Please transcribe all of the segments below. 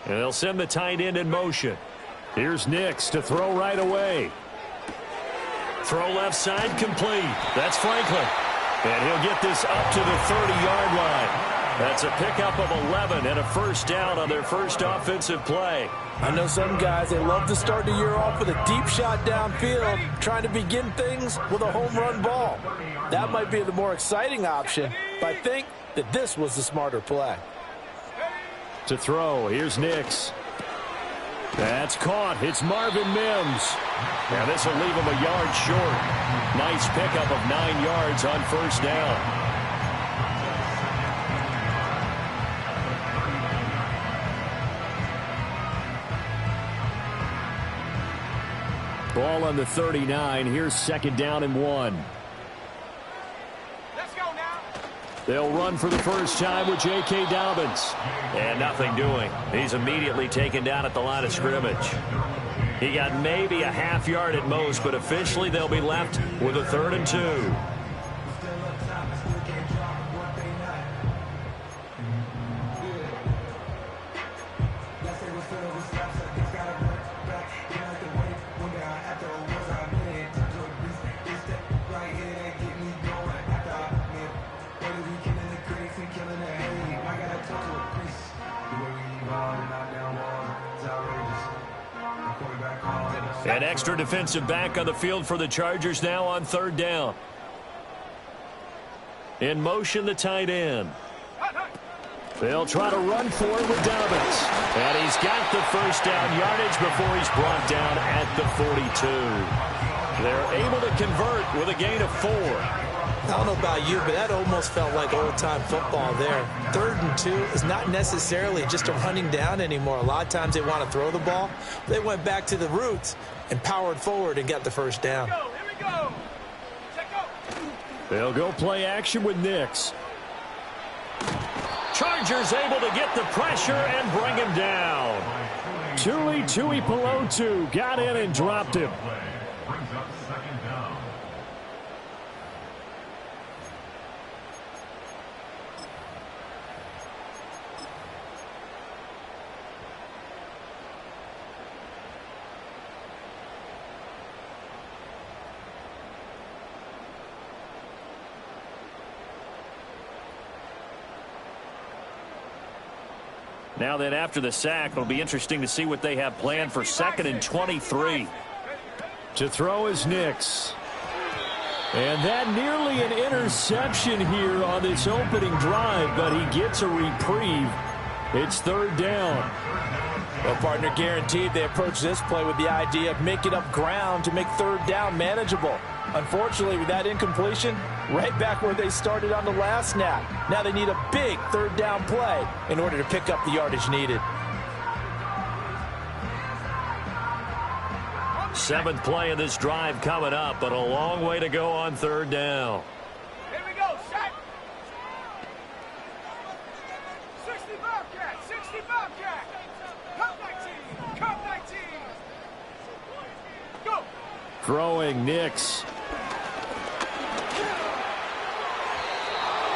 And they'll send the tight end in motion. Here's Nix to throw right away. Throw left side complete. That's Franklin. And he'll get this up to the 30-yard line. That's a pickup of 11 and a first down on their first offensive play. I know some guys, they love to start the year off with a deep shot downfield, trying to begin things with a home run ball. That might be the more exciting option, but I think that this was the smarter play. To throw, here's Nix. That's caught. It's Marvin Mims. Now this will leave him a yard short. Nice pickup of 9 yards on first down. Ball on the 39. Here's second down and 1. Let's go now. They'll run for the first time with J.K. Dobbins. And nothing doing. He's immediately taken down at the line of scrimmage. He got maybe a half yard at most, but officially they'll be left with a 3rd and 2. An extra defensive back on the field for the Chargers now on 3rd down. In motion, the tight end. They'll try to run for it with Dobbins. And he's got the first down yardage before he's brought down at the 42. They're able to convert with a gain of 4. I don't know about you, but that almost felt like old-time football there. 3rd and 2 is not necessarily just a running down anymore. A lot of times they want to throw the ball. They went back to the roots and powered forward and got the first down. Here we go. Check out. They'll go play action with Nix. Chargers able to get the pressure and bring him down. Tuli Tuipulotu got in and dropped him. Now then, after the sack, it'll be interesting to see what they have planned for 2nd and 23. To throw is Nix. And that nearly an interception here on this opening drive, but he gets a reprieve. It's 3rd down. Well, partner, guaranteed they approach this play with the idea of making up ground to make 3rd down manageable. Unfortunately, with that incompletion, right back where they started on the last snap. Now they need a big 3rd down play in order to pick up the yardage needed. 7th play of this drive coming up, but a long way to go on 3rd down. Here we go. Shot. 60 Bobcat. 60 Bobcat. Cup 19. Cup 19. Go. Throwing Nix.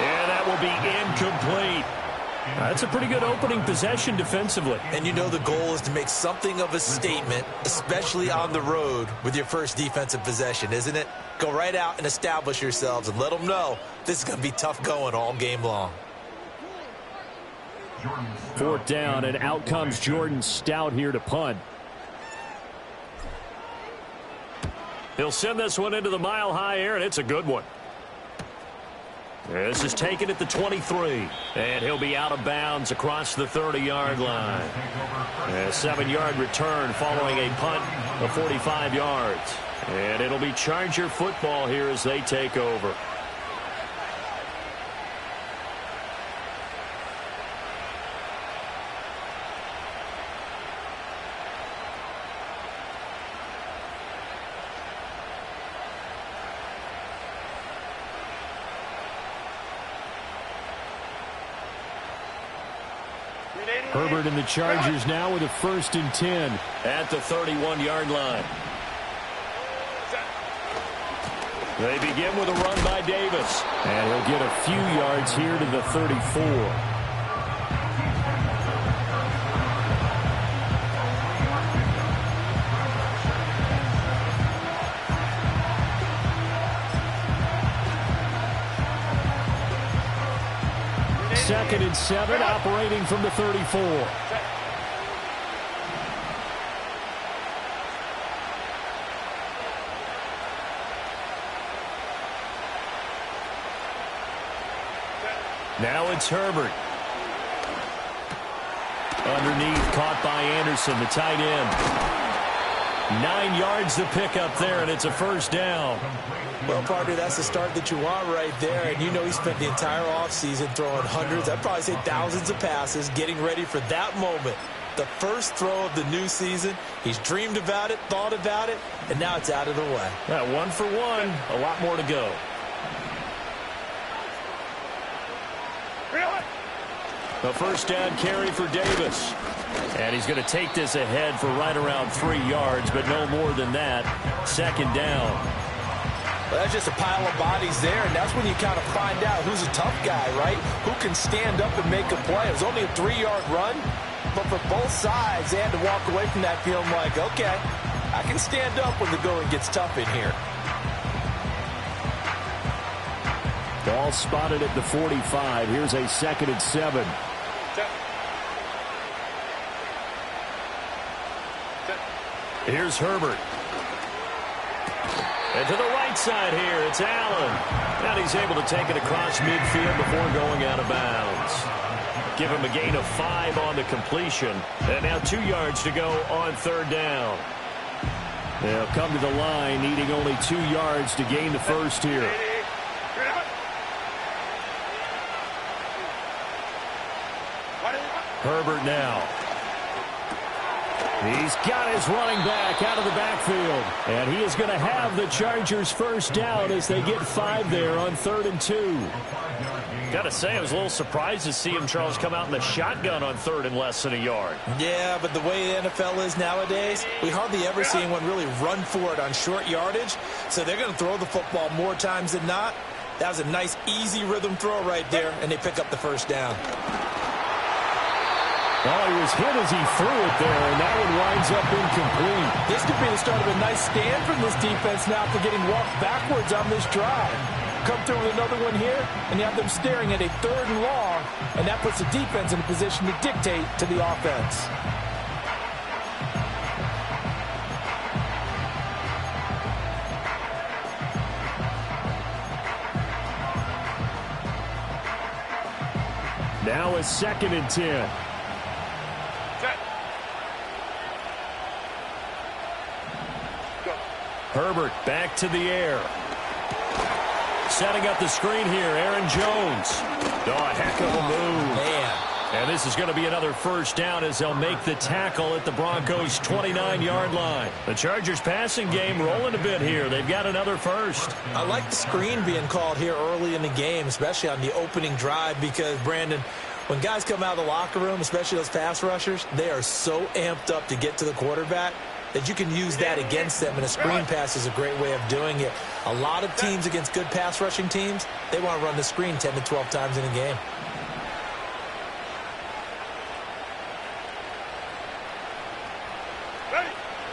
And that will be incomplete. That's a pretty good opening possession defensively. And you know the goal is to make something of a statement, especially on the road with your first defensive possession, isn't it? Go right out and establish yourselves and let them know this is going to be tough going all game long. 4th down, and out comes Jordan Stout here to punt. He'll send this one into the mile-high air, and it's a good one. This is taken at the 23, and he'll be out of bounds across the 30-yard line. A 7-yard return following a punt of 45 yards. And it'll be Charger football here as they take over. Herbert and the Chargers now with a 1st and 10 at the 31-yard line. They begin with a run by Davis. And he'll get a few yards here to the 34. 2nd and 7, operating from the 34. Now it's Herbert. Underneath, caught by Anderson, the tight end. 9 yards to pick up there, and it's a first down. Well, partner, that's the start that you want right there. And you know he spent the entire offseason throwing hundreds, I'd probably say thousands of passes, getting ready for that moment. The first throw of the new season. He's dreamed about it, thought about it, and now it's out of the way. Yeah, 1 for 1. A lot more to go. The first down carry for Davis. And he's going to take this ahead for right around 3 yards, but no more than that. 2nd down. Well, that's just a pile of bodies there, and that's when you kind of find out who's a tough guy, right? Who can stand up and make a play. It was only a 3-yard run, but for both sides, they had to walk away from that feeling like, okay, I can stand up when the going gets tough in here. Ball spotted at the 45. Here's a 2nd and 7. Here's Herbert. And to the right side here, it's Allen. And he's able to take it across midfield before going out of bounds. Give him a gain of 5 on the completion. And now 2 yards to go on 3rd down. They'll come to the line, needing only 2 yards to gain the first here. Herbert now. He's got his running back out of the backfield. And he is going to have the Chargers first down as they get 5 there on 3rd and 2. Got to say, I was a little surprised to see him, Charles, come out in the shotgun on 3rd and less than a yard. Yeah, but the way the NFL is nowadays, we hardly ever see anyone really run for it on short yardage. So they're going to throw the football more times than not. That was a nice, easy rhythm throw right there, and they pick up the first down. Well, he was hit as he threw it there, and that one winds up incomplete. This could be the start of a nice stand from this defense now for getting walked backwards on this drive. Come through with another one here, and you have them staring at a 3rd and long, and that puts the defense in a position to dictate to the offense. Now a 2nd and 10. Herbert back to the air. Setting up the screen here, Aaron Jones. Oh, a heck of a move. Man. And this is going to be another first down as they'll make the tackle at the Broncos' 29-yard line. The Chargers passing game rolling a bit here. They've got another first. I like the screen being called here early in the game, especially on the opening drive, because, Brandon, when guys come out of the locker room, especially those pass rushers, they are so amped up to get to the quarterback that you can use that against them, and a screen pass is a great way of doing it. A lot of teams against good pass rushing teams, they want to run the screen 10 to 12 times in a game.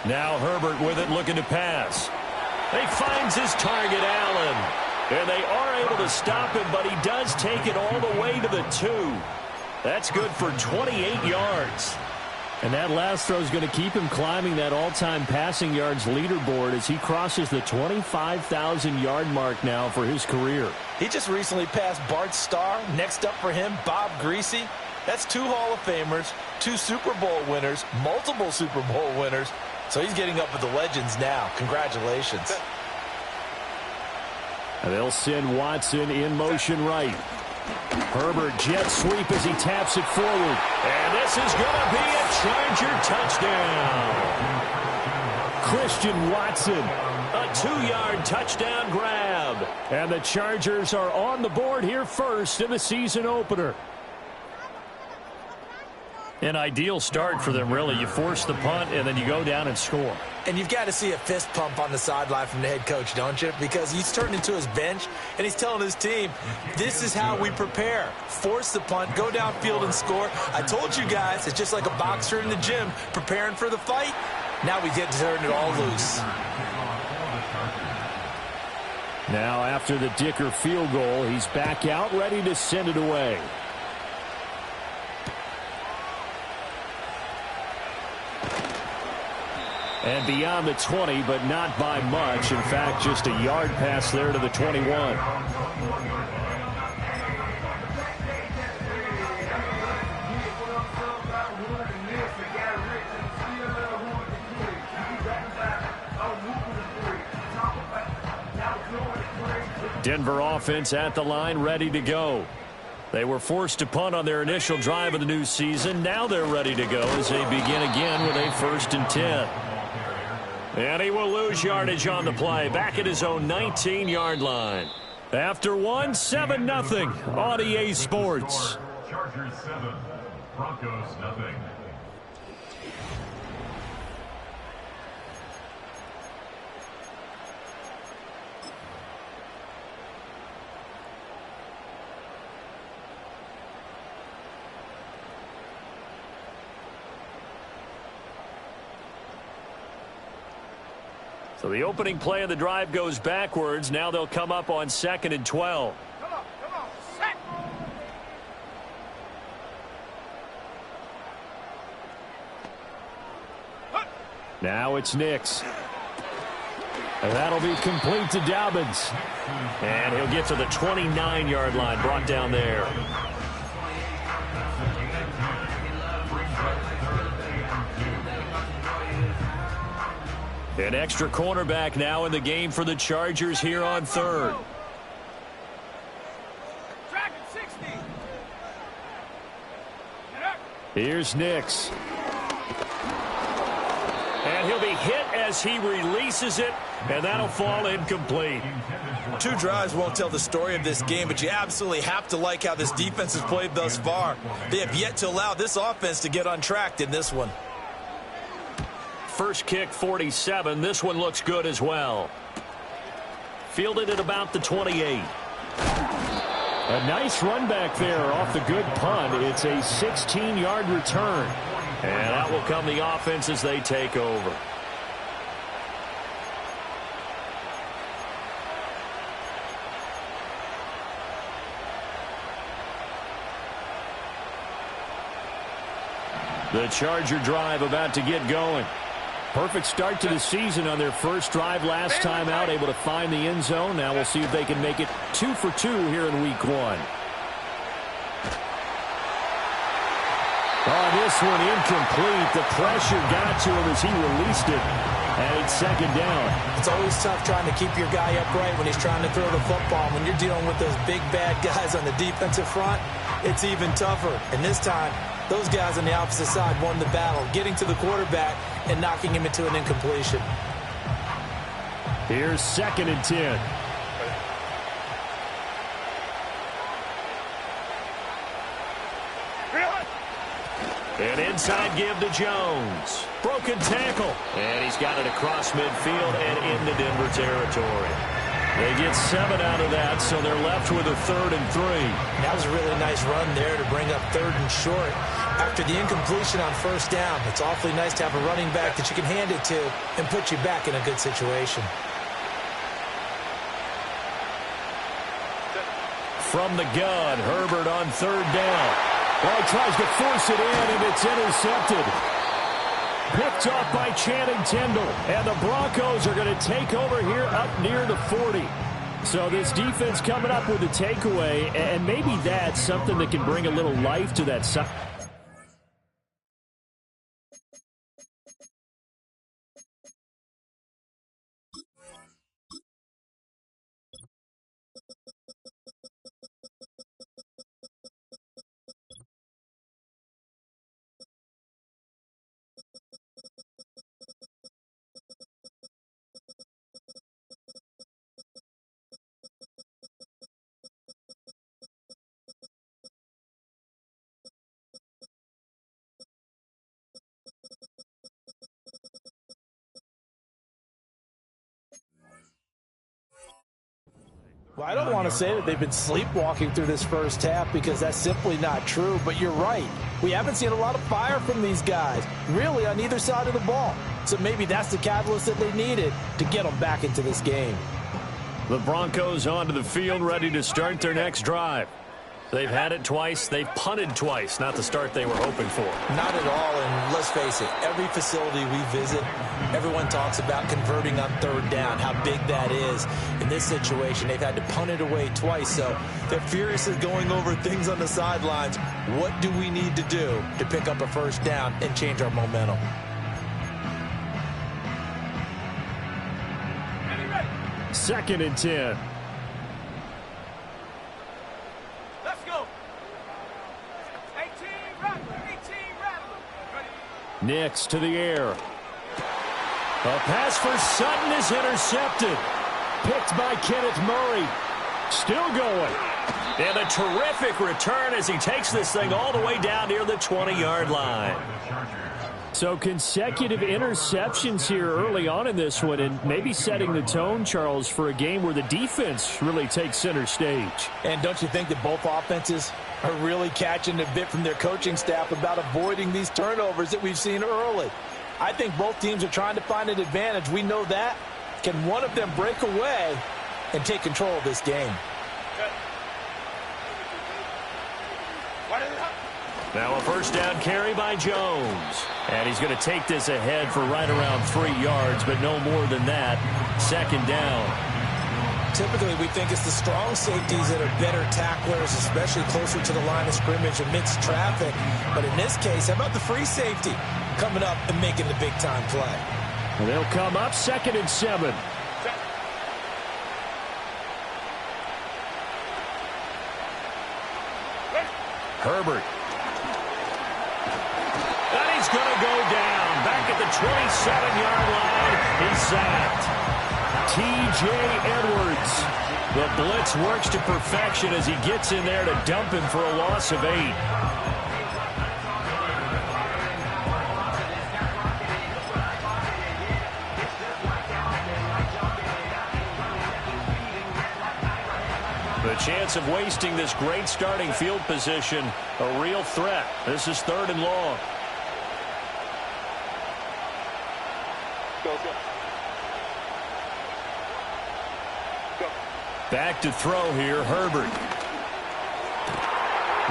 Now Herbert with it, looking to pass. He finds his target, Allen. And they are able to stop him, but he does take it all the way to the 2. That's good for 28 yards. And that last throw is going to keep him climbing that all-time passing yards leaderboard as he crosses the 25,000-yard mark now for his career. He just recently passed Bart Starr. Next up for him, Bob Greasy. That's 2 Hall of Famers, 2 Super Bowl winners, multiple Super Bowl winners. So he's getting up with the legends now. Congratulations. And they'll send Watson in motion right. Herbert jet sweep as he taps it forward. And this is going to be a Charger touchdown. Christian Watson, a 2-yard touchdown grab. And the Chargers are on the board here first in the season opener. An ideal start for them, really. You force the punt, and then you go down and score. And you've got to see a fist pump on the sideline from the head coach, don't you? Because he's turned into his bench, and he's telling his team, this is how we prepare. Force the punt, go downfield and score. I told you guys, it's just like a boxer in the gym preparing for the fight. Now we get to turn it all loose. Now after the Dicker field goal, he's back out ready to send it away. And beyond the 20, but not by much. In fact, just a yard pass there to the 21. Denver offense at the line, ready to go. They were forced to punt on their initial drive of the new season. Now they're ready to go as they begin again with a 1st and 10. And he will lose yardage on the play, back at his own 19-yard line. After 7-0 on EA Sports. Chargers 7, Broncos 0. So the opening play of the drive goes backwards. Now they'll come up on 2nd and 12. Come on, set. Now it's Nix. And that'll be complete to Dobbins. And he'll get to the 29-yard line, brought down there. An extra cornerback now in the game for the Chargers here on 3rd. Dragon 60. Here's Nix. And he'll be hit as he releases it, and that'll fall incomplete. 2 drives won't tell the story of this game, but you absolutely have to like how this defense has played thus far. They have yet to allow this offense to get untracked in this one. First kick, 47. This one looks good as well. Fielded at about the 28. A nice run back there off the good punt. It's a 16-yard return. And out will come the offense as they take over. The Charger drive about to get going. Perfect start to the season on their first drive last time out, able to find the end zone. Now we'll see if they can make it 2 for 2 here in week 1. Oh, this one incomplete. The pressure got to him as he released it. And it's 2nd down. It's always tough trying to keep your guy upright when he's trying to throw the football. When you're dealing with those big, bad guys on the defensive front, it's even tougher. And this time, those guys on the opposite side won the battle, getting to the quarterback and knocking him into an incompletion. Here's 2nd and 10. An inside give to Jones. Broken tackle. And he's got it across midfield and into Denver territory. They get 7 out of that, so they're left with a 3rd and 3. That was a really nice run there to bring up 3rd and short. After the incompletion on 1st down, it's awfully nice to have a running back that you can hand it to and put you back in a good situation. From the gun, Herbert on 3rd down. Well, he tries to force it in, and it's intercepted. Picked off by Channing Tindall. And the Broncos are going to take over here up near the 40. So this defense coming up with a takeaway, and maybe that's something that can bring a little life to that side. Well, I don't want to say that they've been sleepwalking through this first half because that's simply not true, but you're right. We haven't seen a lot of fire from these guys, really on either side of the ball. So maybe that's the catalyst that they needed to get them back into this game. The Broncos onto the field, ready to start their next drive. They've had it twice. They've punted twice. Not the start they were hoping for. Not at all, and let's face it, every facility we visit, everyone talks about converting on third down, how big that is. In this situation, they've had to punt it away twice, so they're furiously going over things on the sidelines. What do we need to do to pick up a first down and change our momentum? Second and 10. Let's go. 18, rattle. 18, rattle. Ready? Nix to the air. A pass for Sutton is intercepted. Picked by Kenneth Murray. Still going. And a terrific return as he takes this thing all the way down near the 20-yard line. So consecutive interceptions here early on in this one, and maybe setting the tone, Charles, for a game where the defense really takes center stage. And don't you think that both offenses are really catching a bit from their coaching staff about avoiding these turnovers that we've seen early? I think both teams are trying to find an advantage. We know that. Can one of them break away and take control of this game? Now a first down carry by Jones. And he's going to take this ahead for right around 3 yards, but no more than that. Second down. Typically, we think it's the strong safeties that are better tacklers, especially closer to the line of scrimmage amidst traffic. But in this case, how about the free safety coming up and making the big-time play? And they'll come up second and 7. Herbert. And he's going to go down. Back at the 27-yard line. He's sacked. T.J. Edwards. The blitz works to perfection as he gets in there to dump him for a loss of 8. The chance of wasting this great starting field position, a real threat. This is 3rd and long. Go. Back to throw here, Herbert.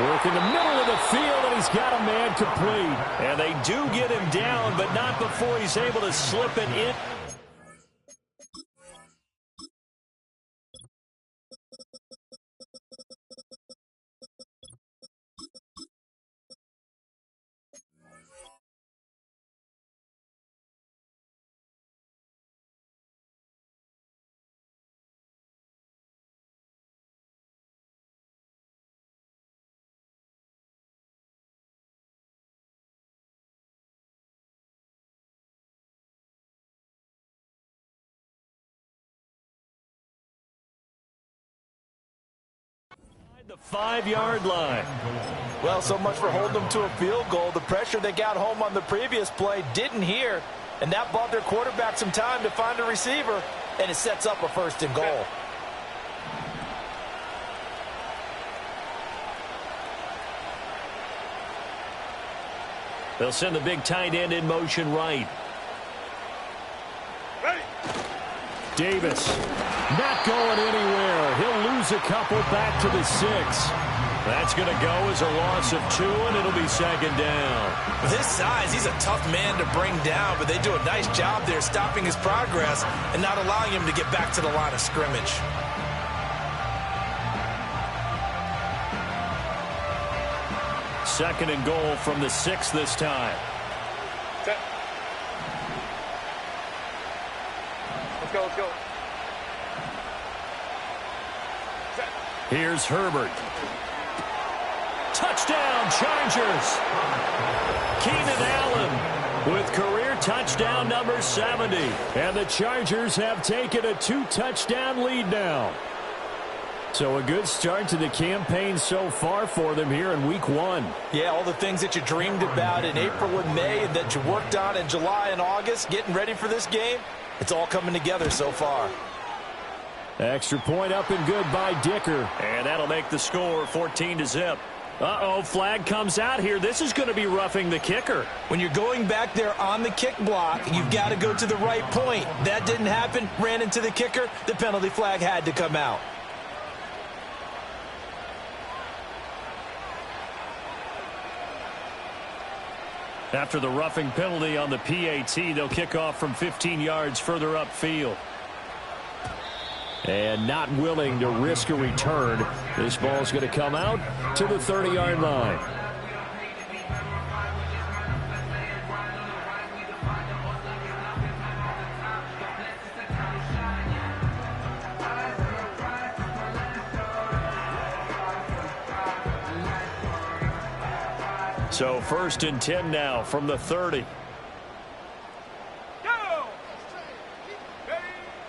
Work in the middle of the field, and he's got a man complete. And they do get him down, but not before he's able to slip it in. The 5-yard line. Well, so much for holding them to a field goal. The pressure they got home on the previous play didn't hear, and that bought their quarterback some time to find a receiver, and it sets up a 1st and goal. They'll send the big tight end in motion right. Ready? Davis not going anywhere. He'll lose a couple back to the 6. That's going to go as a loss of 2, and it'll be 2nd down. With his size, he's a tough man to bring down, but they do a nice job there stopping his progress and not allowing him to get back to the line of scrimmage. Second and goal from the 6 this time. Set. Let's go. Set. Here's Herbert. Touchdown, Chargers. Keenan Allen with career touchdown number 70. And the Chargers have taken a 2-touchdown lead now. So a good start to the campaign so far for them here in week 1. Yeah, all the things that you dreamed about in April and May and that you worked on in July and August, getting ready for this game, it's all coming together so far. Extra point up and good by Dicker. And that'll make the score 14-0. Uh-oh, flag comes out here. This is going to be roughing the kicker. When you're going back there on the kick block, you've got to go to the right point. That didn't happen, ran into the kicker. The penalty flag had to come out. After the roughing penalty on the PAT, they'll kick off from 15 yards further upfield. And not willing to risk a return, this ball's going to come out to the 30-yard line. So 1st and 10 now from the 30.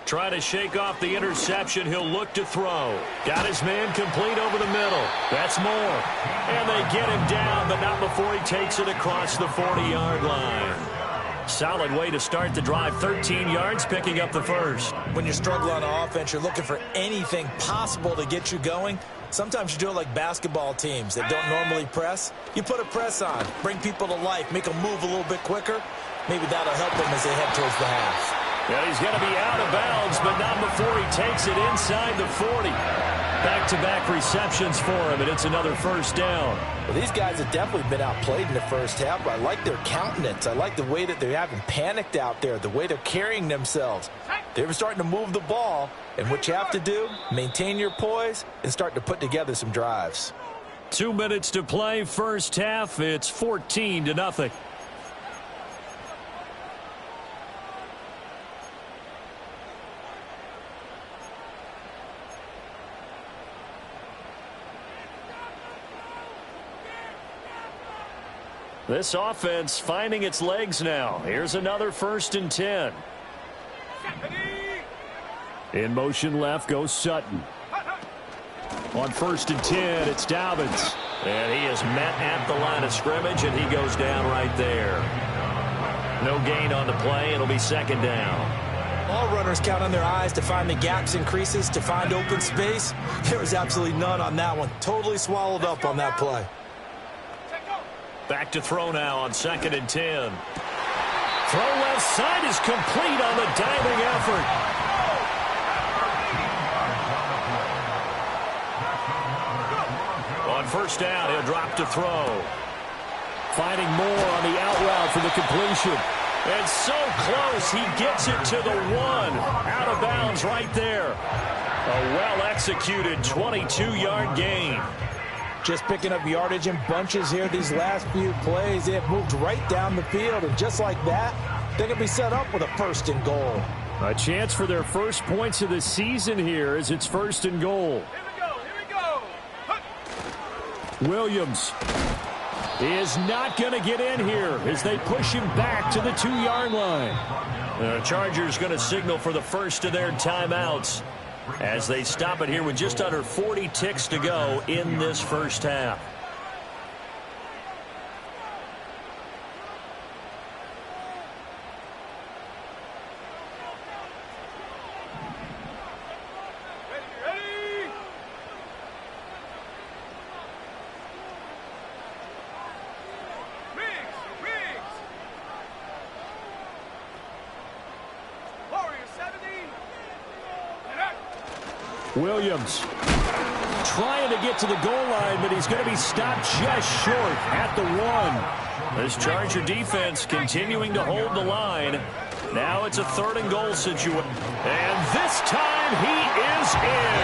Trying to shake off the interception. He'll look to throw. Got his man complete over the middle. That's more. And they get him down, but not before he takes it across the 40-yard line. Solid way to start the drive. 13 yards, picking up the first. When you struggle on offense, you're looking for anything possible to get you going. Sometimes you do it like basketball teams that don't normally press. You put a press on, bring people to life, make them move a little bit quicker. Maybe that'll help them as they head towards the half. Yeah, he's going to be out of bounds, but not before he takes it inside the 40. Back-to-back receptions for him, and it's another first down. Well, these guys have definitely been outplayed in the first half, but I like their countenance. I like the way that they haven't panicked out there, the way they're carrying themselves. They're starting to move the ball, and what you have to do, maintain your poise and start to put together some drives. 2 minutes to play, first half. It's 14-0. This offense finding its legs now. Here's another 1st and 10. In motion left goes Sutton. On 1st and 10, it's Dobbins. And he is met at the line of scrimmage, and he goes down right there. No gain on the play. It'll be 2nd down. All runners count on their eyes to find the gaps and creases, to find open space. There was absolutely none on that one. Totally swallowed up on that play. Back to throw now on 2nd and 10. Throw left side is complete on the diving effort. On 1st down, he'll drop to throw. Finding more on the out route for the completion. And so close, he gets it to the 1. Out of bounds right there. A well-executed 22-yard gain. Just picking up yardage in bunches here these last few plays. They have moved right down the field, and just like that, they're going to be set up with a 1st and goal. A chance for their first points of the season here as it's 1st and goal. Here we go. Williams is not going to get in here as they push him back to the 2-yard line. The Chargers going to signal for the first of their timeouts as they stop it here with just under 40 ticks to go in this first half. Ready. Riggs. Warrior 70. Williams trying to get to the goal line, but he's going to be stopped just short at the 1. This Charger defense continuing to hold the line. Now it's a 3rd and goal situation. And this time he is in.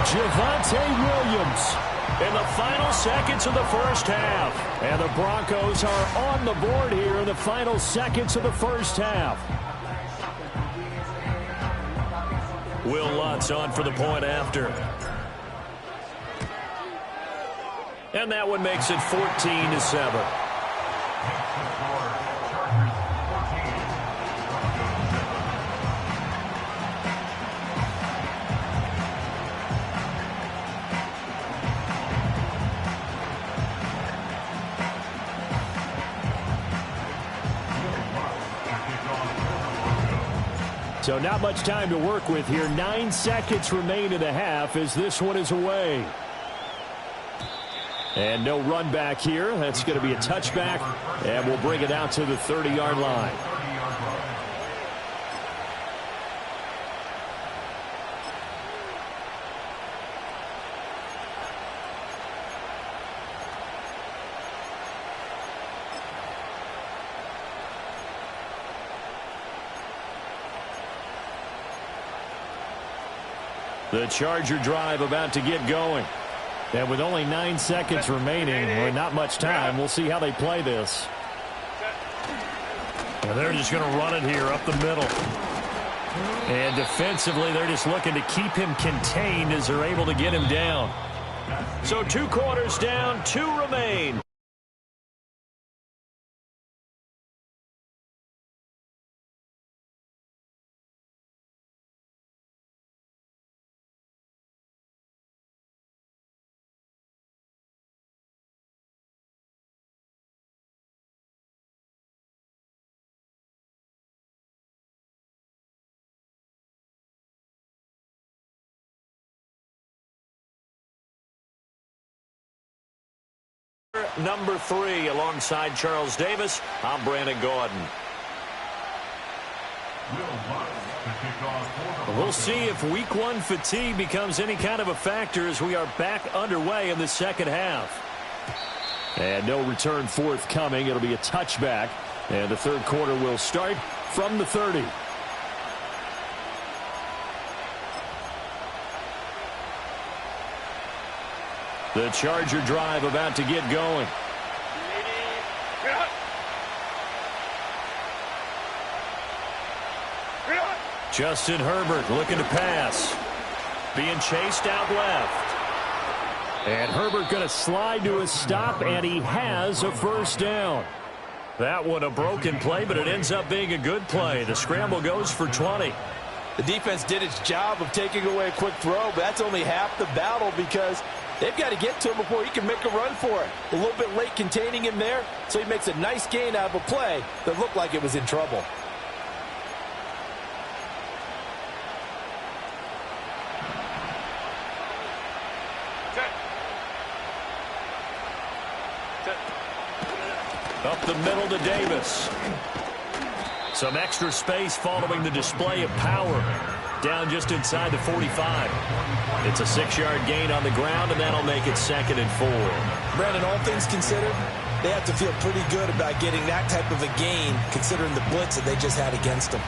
Javonte Williams in the final seconds of the first half. And the Broncos are on the board here in the final seconds of the first half. Will Lutz on for the point after. And that one makes it 14-7. So not much time to work with here. 9 seconds remain in the half as this one is away. And no run back here. That's going to be a touchback, and we'll bring it out to the 30-yard line. The Charger drive about to get going. And with only 9 seconds remaining, or not much time, we'll see how they play this. And they're just going to run it here up the middle. And defensively, they're just looking to keep him contained as they're able to get him down. So 2 quarters down, 2 remain. Number 3 alongside Charles Davis. I'm Brandon Gaudin. We'll see if week 1 fatigue becomes any kind of a factor as we are back underway in the second half. And no return forthcoming. It'll be a touchback. And the third quarter will start from the 30. The Charger drive about to get going. Justin Herbert looking to pass. Being chased out left. And Herbert going to slide to a stop, and he has a first down. That one a broken play, but it ends up being a good play. The scramble goes for 20. The defense did its job of taking away a quick throw, but that's only half the battle because they've got to get to him before he can make a run for it. A little bit late containing him there, so he makes a nice gain out of a play that looked like it was in trouble. Up the middle to Davis. Some extra space following the display of power. Down just inside the 45. It's a 6-yard gain on the ground, and that'll make it 2nd and 4. Brandon, all things considered, they have to feel pretty good about getting that type of a gain, considering the blitz that they just had against them.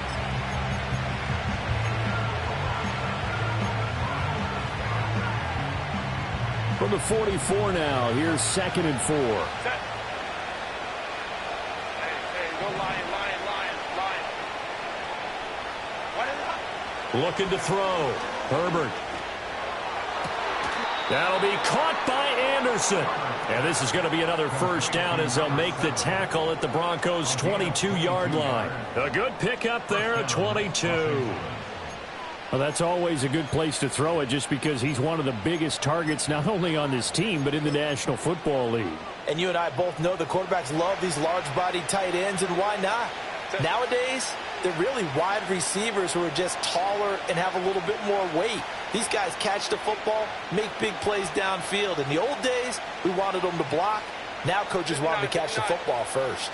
From the 44 now, here's 2nd and 4. Looking to throw. Herbert. That'll be caught by Anderson. And this is going to be another first down as they'll make the tackle at the Broncos' 22-yard line. A good pickup there at 22. Well, that's always a good place to throw it just because he's one of the biggest targets not only on this team but in the National Football League. And you and I both know the quarterbacks love these large-bodied tight ends, and why not? Nowadays, they're really wide receivers who are just taller and have a little bit more weight. These guys catch the football, make big plays downfield. In the old days, we wanted them to block. Now coaches want them to catch the football first.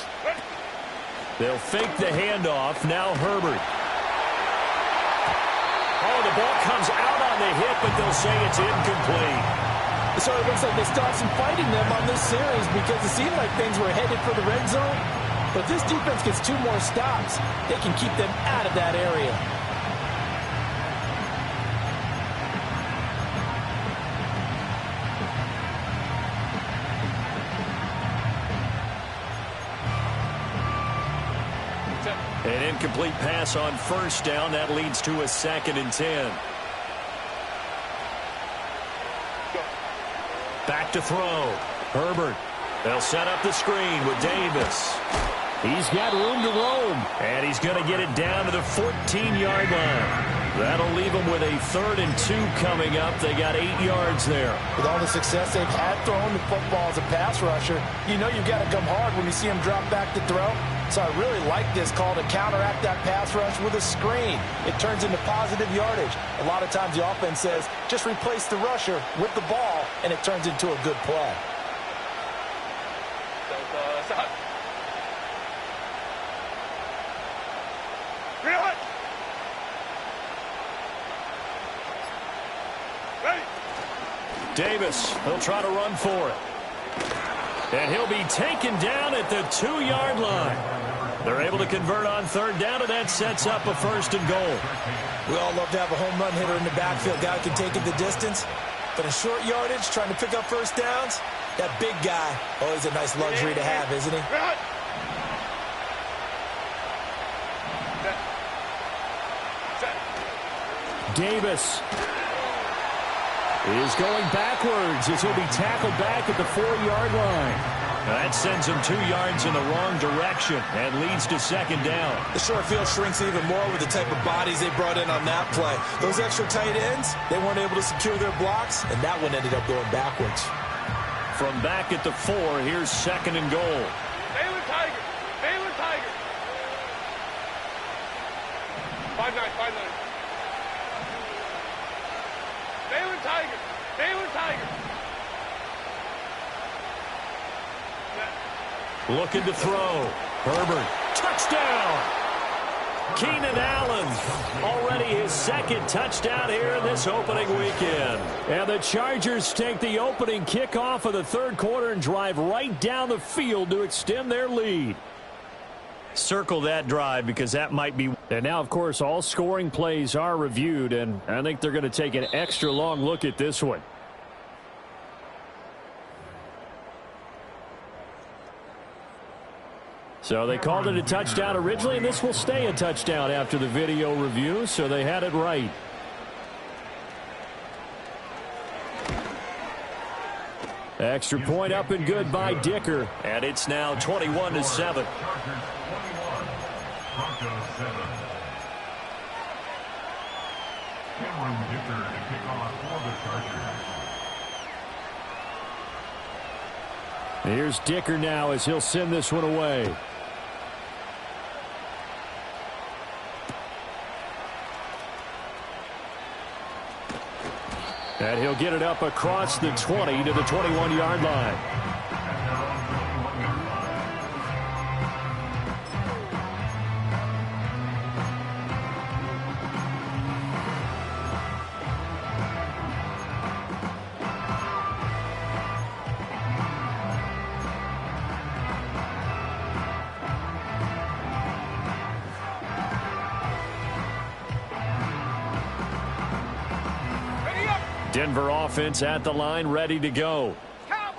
They'll fake the handoff. Now Herbert. Oh, the ball comes out on the hip, but they'll say it's incomplete. So it looks like they stopped some fighting them on this series because it seemed like things were headed for the red zone. But if this defense gets 2 more stops, they can keep them out of that area. An incomplete pass on first down. That leads to a 2nd and 10. Back to throw. Herbert. They'll set up the screen with Davis. He's got room to roam. And he's going to get it down to the 14-yard line. That'll leave them with a 3rd and 2 coming up. They got 8 yards there. With all the success they've had throwing the football as a pass rusher, you know you've got to come hard when you see them drop back to throw. So I really like this call to counteract that pass rush with a screen. It turns into positive yardage. A lot of times the offense says, just replace the rusher with the ball, and it turns into a good play. Davis, he'll try to run for it. And he'll be taken down at the 2-yard line. They're able to convert on third down, and that sets up a 1st and goal. We all love to have a home run hitter in the backfield. Guy who can take it the distance. But in short yardage, trying to pick up first downs, that big guy, always a nice luxury to have, isn't he? Davis is going backwards as he'll be tackled back at the 4-yard line. That sends him 2 yards in the wrong direction and leads to 2nd down. The short field shrinks even more with the type of bodies they brought in on that play. Those extra tight ends, they weren't able to secure their blocks, and that one ended up going backwards. From back at the 4, here's 2nd and goal. Baylor Tiger. Baylor Tiger. 5-9, 5-9. Baylor Tiger. Baylor Tiger. Looking to throw. Herbert. Touchdown! Keenan Allen. Already his 2nd touchdown here in this opening weekend. And the Chargers take the opening kickoff of the 3rd quarter and drive right down the field to extend their lead. Circle that drive because that might be. And now, of course, all scoring plays are reviewed, and I think they're going to take an extra long look at this one. So they called it a touchdown originally, and this will stay a touchdown after the video review, so they had it right. Extra point up and good by Dicker, and it's now 21-7. Broncos 7. Cameron Dicker to kick off for the Chargers. Here's Dicker now as he'll send this one away. And he'll get it up across the 20 to the 21-yard line. Denver offense at the line, ready to go.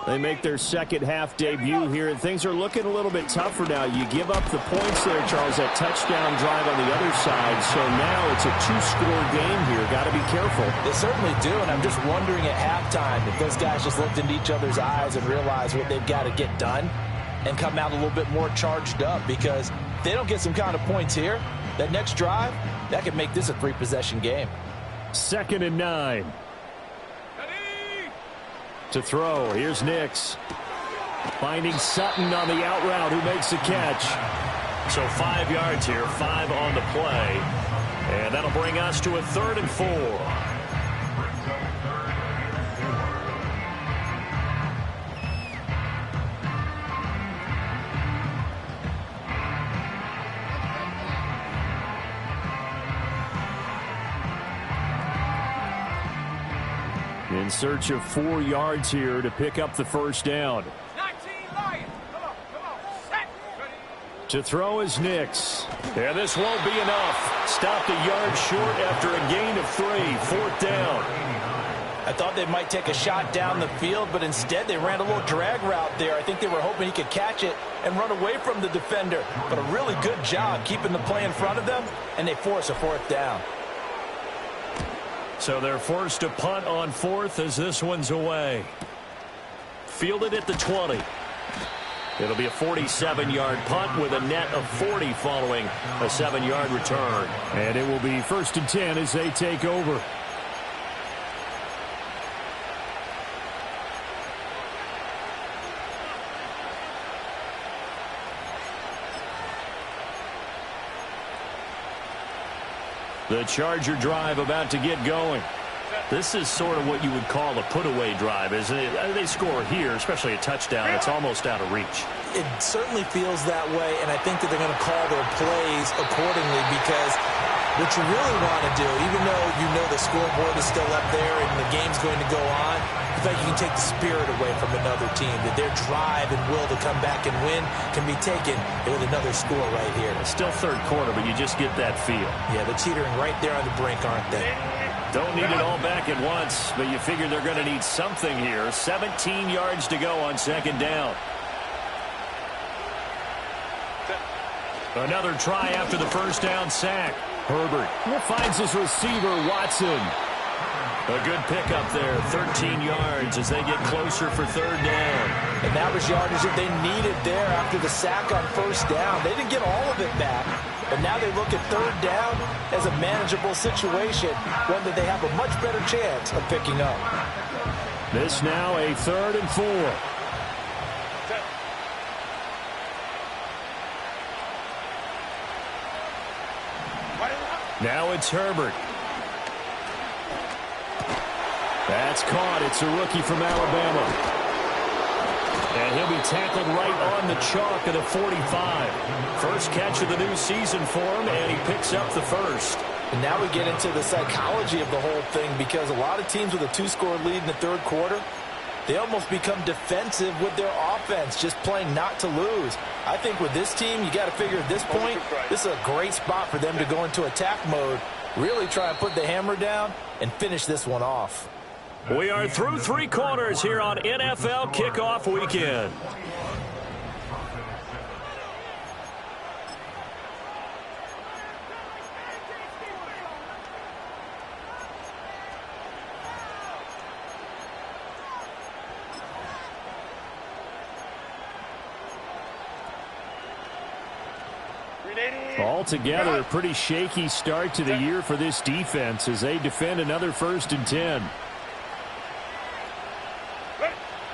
They make their 2nd half debut here, and things are looking a little bit tougher now. You give up the points there, Charles, that touchdown drive on the other side, so now it's a 2-score game here. Got to be careful. They certainly do, and I'm just wondering at halftime if those guys just looked into each other's eyes and realized what they've got to get done and come out a little bit more charged up, because if they don't get some kind of points here, that next drive, that could make this a 3-possession game. 2nd and 9. To throw. Here's Nix. Finding Sutton on the out route, who makes the catch. So 5 yards here, 5 on the play. And that'll bring us to a 3rd and 4. In search of 4 yards here to pick up the 1st down. 19 Lions. Come on, set. Ready. To throw is Nix. And this won't be enough. Stopped a yard short after a gain of 3. 4th down. I thought they might take a shot down the field, but instead they ran a little drag route there. I think they were hoping he could catch it and run away from the defender. But a really good job keeping the play in front of them, and they force a 4th down. So they're forced to punt on 4th as this one's away. Fielded at the 20. It'll be a 47-yard punt with a net of 40 following a 7-yard return. And it will be 1st and 10 as they take over. The Charger drive about to get going. This is sort of what you would call a put-away drive, isn't it? They score here, especially a touchdown. It's almost out of reach. It certainly feels that way, and I think that they're going to call their plays accordingly because what you really want to do, even though you know the scoreboard is still up there and the game's going to go on, I feel like you can take the spirit away from another team, that their drive and will to come back and win can be taken with another score right here. It's still third quarter, but you just get that feel. Yeah, they're teetering right there on the brink, aren't they? Don't need it all back at once, but you figure they're going to need something here. 17 yards to go on second down. Another try after the first down sack. Herbert finds his receiver, Watson. A good pickup there, 13 yards as they get closer for third down. And that was yardage that they needed there after the sack on first down. They didn't get all of it back, but now they look at third down as a manageable situation, one that they have a much better chance of picking up. This now a 3rd and 4. Now it's Herbert. That's caught. It's a rookie from Alabama. And he'll be tackled right on the chalk at the 45. First catch of the new season for him, and he picks up the first. And now we get into the psychology of the whole thing because a lot of teams with a 2-score lead in the third quarter, they almost become defensive with their offense, just playing not to lose. I think with this team, you got to figure at this point, this is a great spot for them to go into attack mode, really try and put the hammer down and finish this one off. We are through 3 quarters here on NFL Kickoff Weekend. Altogether, a pretty shaky start to the year for this defense as they defend another 1st and 10.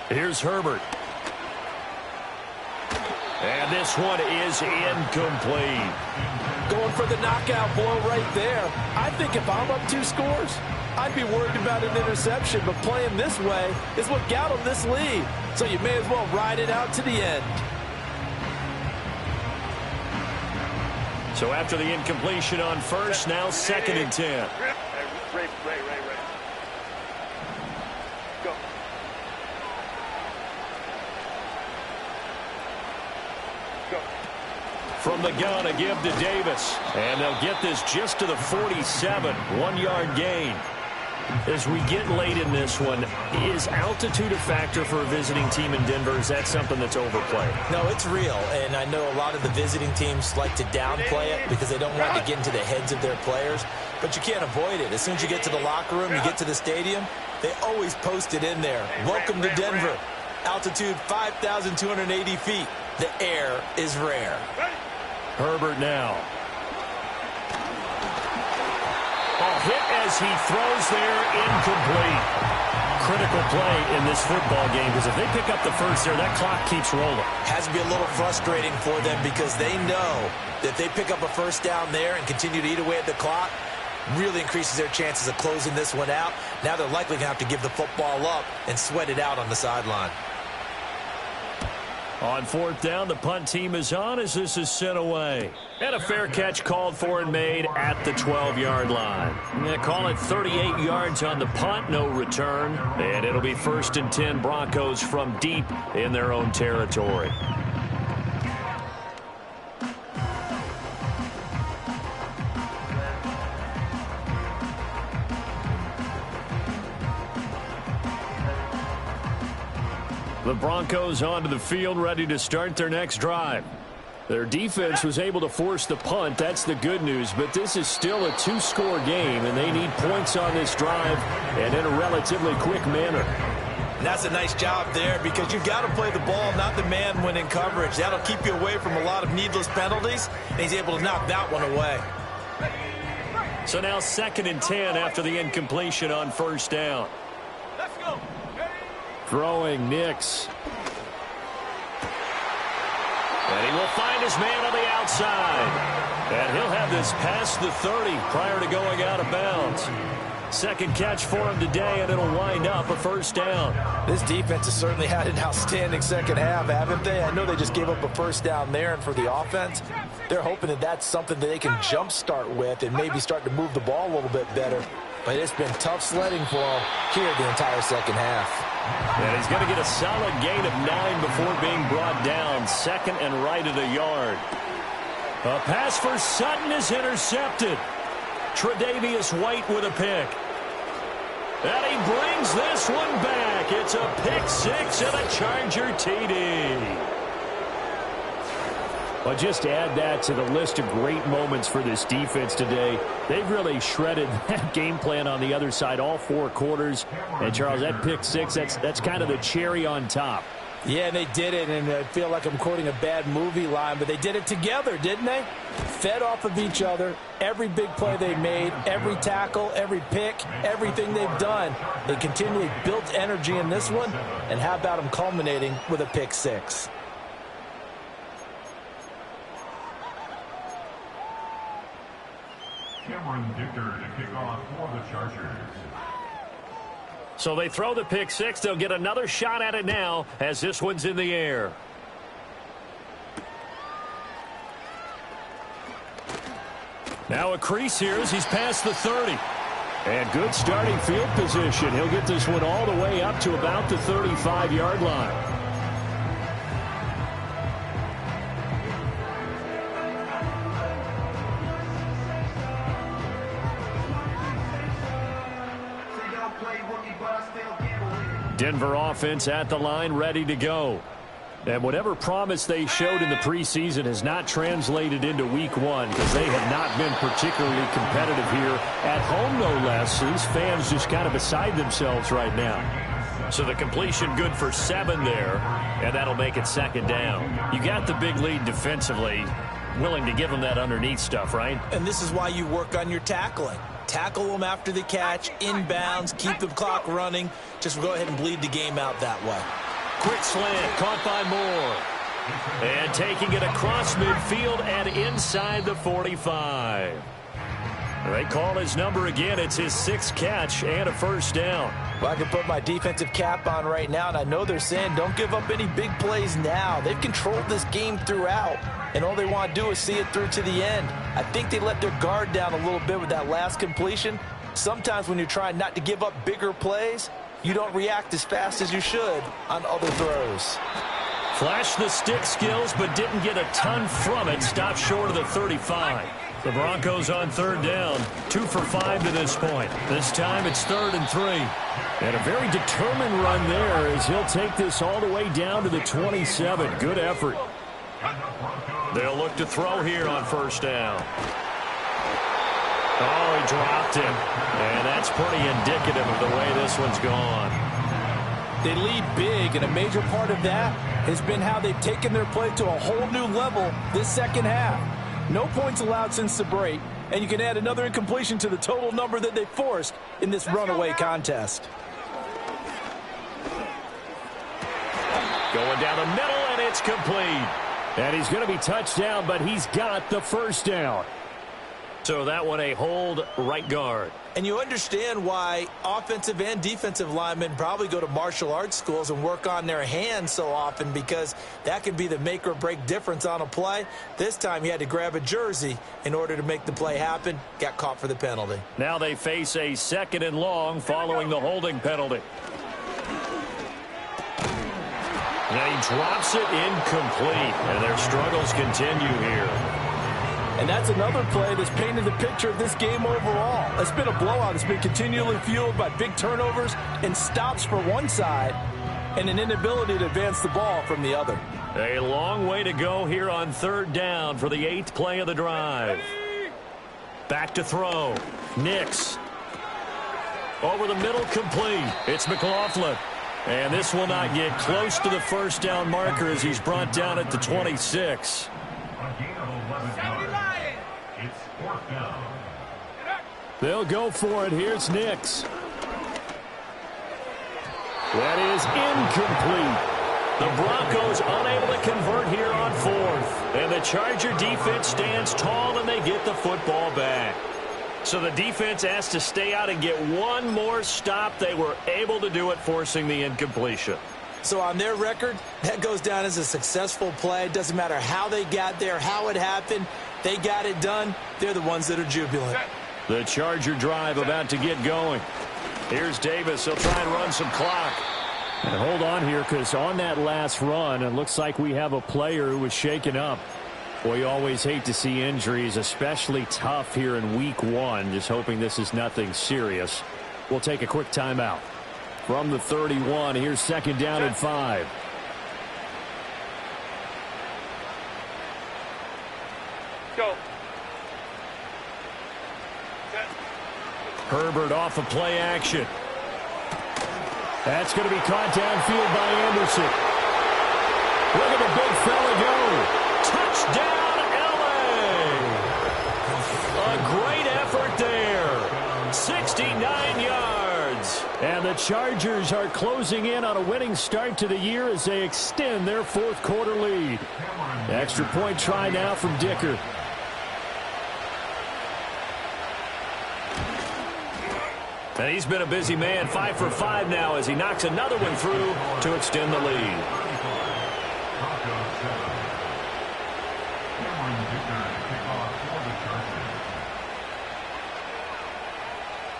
Here's Herbert. And this one is incomplete. Going for the knockout blow right there. I think if I'm up 2 scores, I'd be worried about an interception, but playing this way is what got them this lead. So you may as well ride it out to the end. So after the incompletion on first, now 2nd and 10. Ray. Go. From the gun, a give to Davis. And they'll get this just to the 47. 1-yard gain. As we get late in this one, is altitude a factor for a visiting team in Denver? Is that something that's overplayed? No, it's real, and I know a lot of the visiting teams like to downplay it because they don't want to get into the heads of their players, but you can't avoid it. As soon as you get to the locker room, you get to the stadium, they always post it in there. Welcome to Denver. Altitude 5,280 feet. The air is rare. Herbert now. Hit as he throws there, incomplete. Critical play in this football game because if they pick up the first there, that clock keeps rolling. Has to be a little frustrating for them because they know that if they pick up a first down there and continue to eat away at the clock, really increases their chances of closing this one out. Now they're likely going to have to give the football up and sweat it out on the sideline. On 4th down, the punt team is on as this is sent away. And a fair catch called for and made at the 12-yard line. They call it 38 yards on the punt, no return. And it'll be 1st and 10 Broncos from deep in their own territory. The Broncos onto the field, ready to start their next drive. Their defense was able to force the punt. That's the good news, but this is still a 2-score game, and they need points on this drive and in a relatively quick manner. And that's a nice job there because you've got to play the ball, not the man when in coverage. That'll keep you away from a lot of needless penalties, and he's able to knock that one away. So now 2nd and 10 after the incompletion on 1st down. Let's go. Throwing Nix. And he will find his man on the outside. And he'll have this past the 30 prior to going out of bounds. Second catch for him today, and it'll wind up a first down. This defense has certainly had an outstanding second half, haven't they? I know they just gave up a first down there, and for the offense, they're hoping that that's something that they can jumpstart with and maybe start to move the ball a little bit better. But it's been tough sledding for them here the entire second half. And he's going to get a solid gain of 9 before being brought down. Second and right at a yard. A pass for Sutton is intercepted. Tre'Davious White with a pick. And he brings this one back. It's a pick six and a Charger TD. Well, just add that to the list of great moments for this defense today. They've really shredded that game plan on the other side all 4 quarters. And, Charles, that pick six, that's kind of the cherry on top. Yeah, they did it, and I feel like I'm quoting a bad movie line, but they did it together, didn't they? Fed off of each other, every big play they made, every tackle, every pick, everything they've done. They continually built energy in this one, and how about them culminating with a pick six? Cameron Dicker to kick off for the Chargers. So they throw the pick six. They'll get another shot at it now as this one's in the air. Now a crease here as he's past the 30. And good starting field position. He'll get this one all the way up to about the 35-yard line. Denver offense at the line, ready to go. And whatever promise they showed in the preseason has not translated into week one because they have not been particularly competitive here at home, no less. So these fans just kind of beside themselves right now. So the completion good for 7 there, and that'll make it second down. You got the big lead defensively, willing to give them that underneath stuff, right? And this is why you work on your tackling. Tackle them after the catch, inbounds, keep the clock running. Just go ahead and bleed the game out that way. Quick slant, caught by Moore. And taking it across midfield and inside the 45. They call his number again. It's his 6th catch and a first down. Well, I can put my defensive cap on right now, and I know they're saying don't give up any big plays now. They've controlled this game throughout, and all they want to do is see it through to the end. I think they let their guard down a little bit with that last completion. Sometimes when you're trying not to give up bigger plays, you don't react as fast as you should on other throws. Flashed the stick skills, but didn't get a ton from it. Stopped short of the 35. The Broncos on third down, 2 for 5 to this point. This time it's 3rd and 3. And a very determined run there as he'll take this all the way down to the 27. Good effort. They'll look to throw here on first down. Oh, he dropped it. And that's pretty indicative of the way this one's gone. They lead big, and a major part of that has been how they've taken their play to a whole new level this second half. No points allowed since the break, and you can add another incompletion to the total number that they forced in this runaway contest. Going down the middle, and it's complete. And he's going to be touched down, but he's got the first down. So that one a hold right guard. And you understand why offensive and defensive linemen probably go to martial arts schools and work on their hands so often, because that could be the make or break difference on a play. This time he had to grab a jersey in order to make the play happen. Got caught for the penalty. Now they face a 2nd and long following the holding penalty. Now he drops it incomplete, and their struggles continue here. And that's another play that's painted the picture of this game overall. It's been a blowout. It's been continually fueled by big turnovers and stops for one side and an inability to advance the ball from the other. A long way to go here on 3rd down for the 8th play of the drive. Back to throw. Nix. Over the middle, complete. It's McLaughlin. And this will not get close to the first down marker as he's brought down at the 26. They'll go for it. Here's Nix. That is incomplete. The Broncos unable to convert here on 4th. And the Charger defense stands tall, and they get the football back. So the defense asked to stay out and get one more stop. They were able to do it, forcing the incompletion. So on their record, that goes down as a successful play. It doesn't matter how they got there, how it happened. They got it done. They're the ones that are jubilant. The Charger drive about to get going. Here's Davis. He'll try and run some clock. And hold on here, because on that last run, it looks like we have a player who was shaken up. Boy, you always hate to see injuries, especially tough here in week 1. Just hoping this is nothing serious. We'll take a quick timeout. From the 31, here's 2nd down and 5. Go. Herbert off of play action. That's going to be caught downfield by Anderson. Look at the big fella go. Touchdown, L.A. A great effort there. 69 yards. And the Chargers are closing in on a winning start to the year as they extend their 4th quarter lead. Extra point try now from Dicker. And he's been a busy man, 5 for 5 now as he knocks another one through to extend the lead.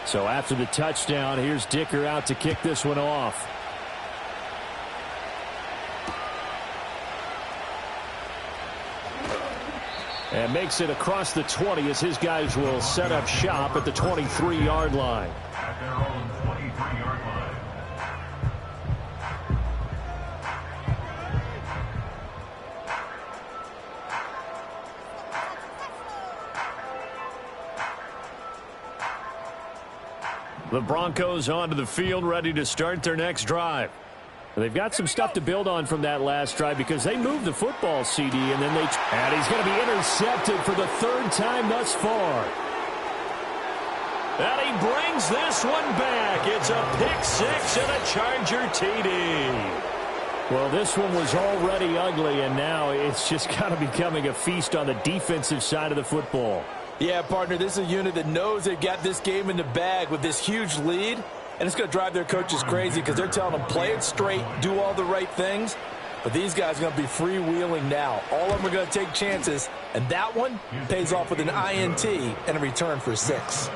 So after the touchdown, here's Dicker out to kick this one off. And makes it across the 20 as his guys will set up shop at the 23-yard line. At their own 23-yard line. The Broncos onto the field, ready to start their next drive. They've got some stuff to build on from that last drive because they moved the football, CD, and then and he's going to be intercepted for the 3rd time thus far. And he brings this one back. It's a pick 6 and a Charger TD. Well, this one was already ugly, and now it's just kind of becoming a feast on the defensive side of the football. Yeah, partner, this is a unit that knows they've got this game in the bag with this huge lead, and it's going to drive their coaches crazy because they're telling them play it straight, do all the right things. But these guys are going to be freewheeling now. All of them are going to take chances, and that one pays off with an INT and a return for 6.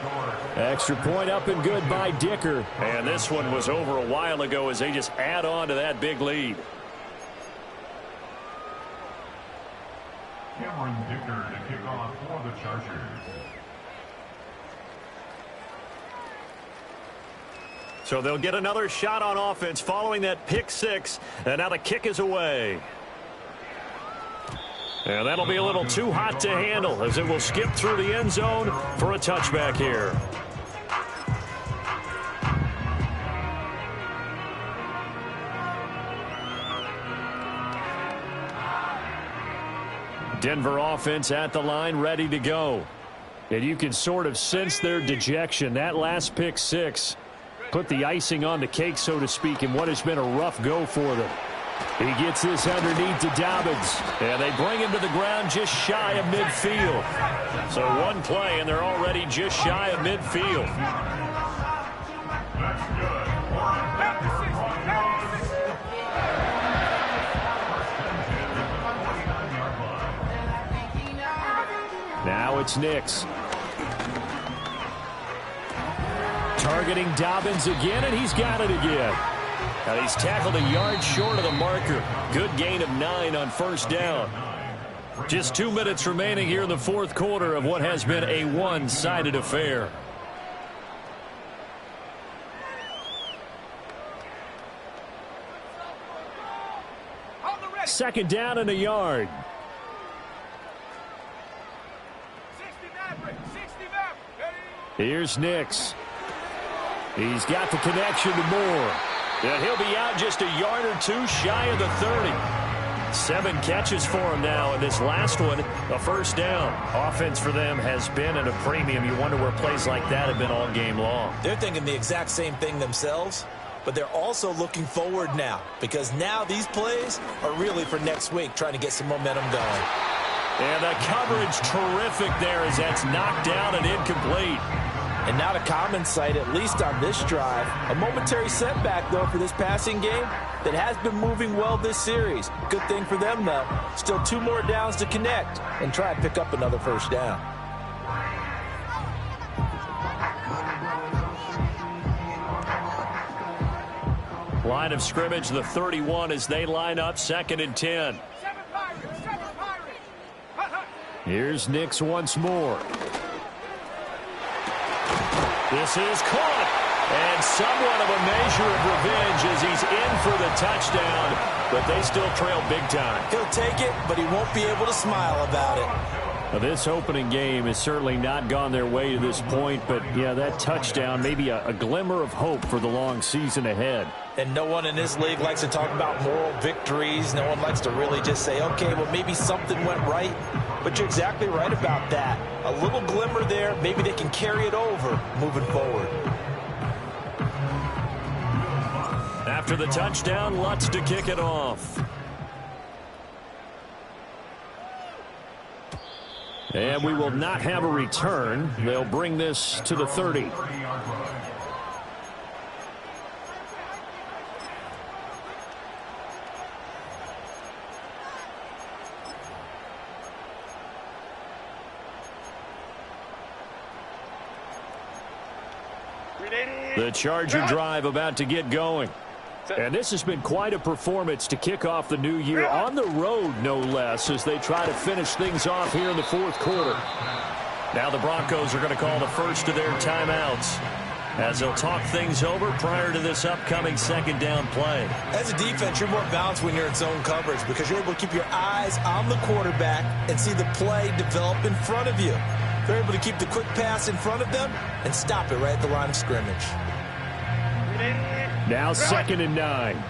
Extra point up and good by Dicker. And this one was over a while ago as they just add on to that big lead. Cameron Dicker to kick off for the Chargers. So they'll get another shot on offense following that pick 6. And now the kick is away. And that'll be a little too hot to handle as it will skip through the end zone for a touchback here. Denver offense at the line, ready to go. And you can sort of sense their dejection. That last pick 6 put the icing on the cake, so to speak, in what has been a rough go for them. He gets this underneath to Dobbins. And they bring him to the ground just shy of midfield. So one play, and they're already just shy of midfield. That's good. Now it's Nix. Targeting Dobbins again, and he's got it again. Now he's tackled a yard short of the marker. Good gain of 9 on 1st down. Just 2 minutes remaining here in the 4th quarter of what has been a one-sided affair. Second down and a yard. 69. Here's Nix. He's got the connection to Moore. And he'll be out just a yard or 2 shy of the 30. 7 catches for him now, and this last one, a 1st down. Offense for them has been at a premium. You wonder where plays like that have been all game long. They're thinking the exact same thing themselves, but they're also looking forward now because now these plays are really for next week, trying to get some momentum going. And the coverage terrific there as that's knocked down and incomplete. And not a common sight, at least on this drive. A momentary setback, though, for this passing game that has been moving well this series. Good thing for them, though. Still 2 more downs to connect and try and pick up another first down. Line of scrimmage, the 31 as they line up, 2nd and 10. Here's Nix once more. This is caught. And somewhat of a measure of revenge as he's in for the touchdown, but they still trail big time. He'll take it, but he won't be able to smile about it. Well, this opening game has certainly not gone their way to this point, but, yeah, that touchdown, maybe a glimmer of hope for the long season ahead. And no one in this league likes to talk about moral victories. No one likes to really just say, okay, well, maybe something went right. But you're exactly right about that. A little glimmer there. Maybe they can carry it over moving forward. After the touchdown, Lutz to kick it off. And we will not have a return. They'll bring this to the 30. The Charger drive about to get going. And this has been quite a performance to kick off the new year on the road, no less, as they try to finish things off here in the 4th quarter. Now the Broncos are going to call the first of their timeouts as they'll talk things over prior to this upcoming 2nd down play. As a defense, you're more balanced when you're in zone coverage because you're able to keep your eyes on the quarterback and see the play develop in front of you. They're able to keep the quick pass in front of them and stop it right at the line of scrimmage. Now 2nd and 9.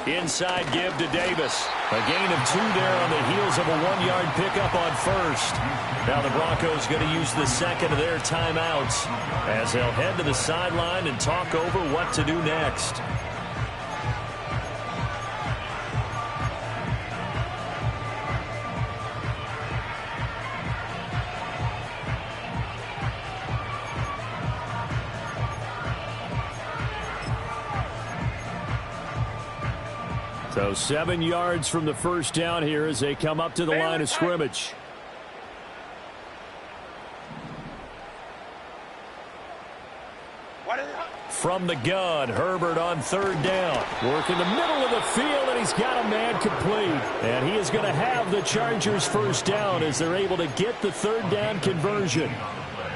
Inside give to Davis. A gain of 2 there on the heels of a 1-yard pickup on first. Now the Broncos going to use the 2nd of their timeouts as they'll head to the sideline and talk over what to do next. So 7 yards from the first down here as they come up to the line of scrimmage. From the gun, Herbert on 3rd down. Working the middle of the field, and he's got a man complete. And he is going to have the Chargers first down as they're able to get the 3rd down conversion.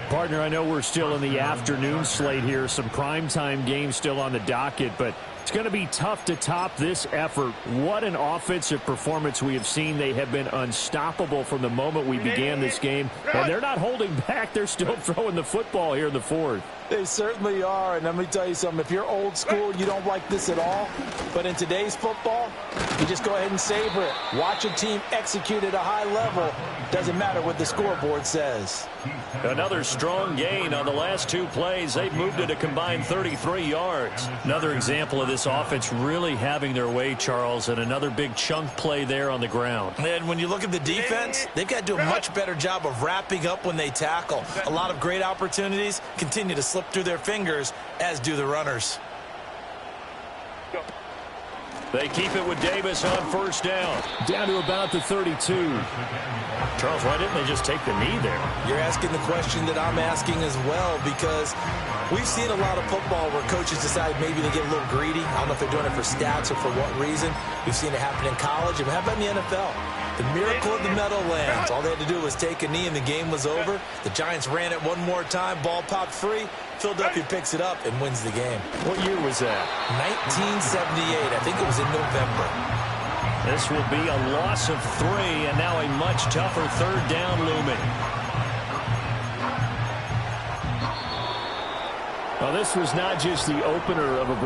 Partner, I know we're still in the afternoon slate here. Some primetime games still on the docket, but it's going to be tough to top this effort. What an offensive performance we have seen. They have been unstoppable from the moment we began this game. And they're not holding back. They're still throwing the football here in the 4th. They certainly are, and let me tell you something. If you're old school, you don't like this at all. But in today's football, you just go ahead and savor it. Watch a team execute at a high level. Doesn't matter what the scoreboard says. Another strong gain on the last 2 plays. They've moved it a combined 33 yards. Another example of this offense really having their way, Charles, and another big chunk play there on the ground. And when you look at the defense, they've got to do a much better job of wrapping up when they tackle. A lot of great opportunities continue to slip through their fingers, as do the runners. They keep it with Davis on 1st down. Down to about the 32. Charles, why didn't they just take the knee there? You're asking the question that I'm asking as well, because we've seen a lot of football where coaches decide maybe to get a little greedy. I don't know if they're doing it for stats or for what reason. We've seen it happen in college. And how about in the NFL? The miracle of the Meadowlands. All they had to do was take a knee and the game was over. The Giants ran it one more time. Ball popped free. Philadelphia picks it up and wins the game. What year was that? 1978. I think it was in November. This will be a loss of 3, and now a much tougher 3rd down looming. Well, this was not just the opener of a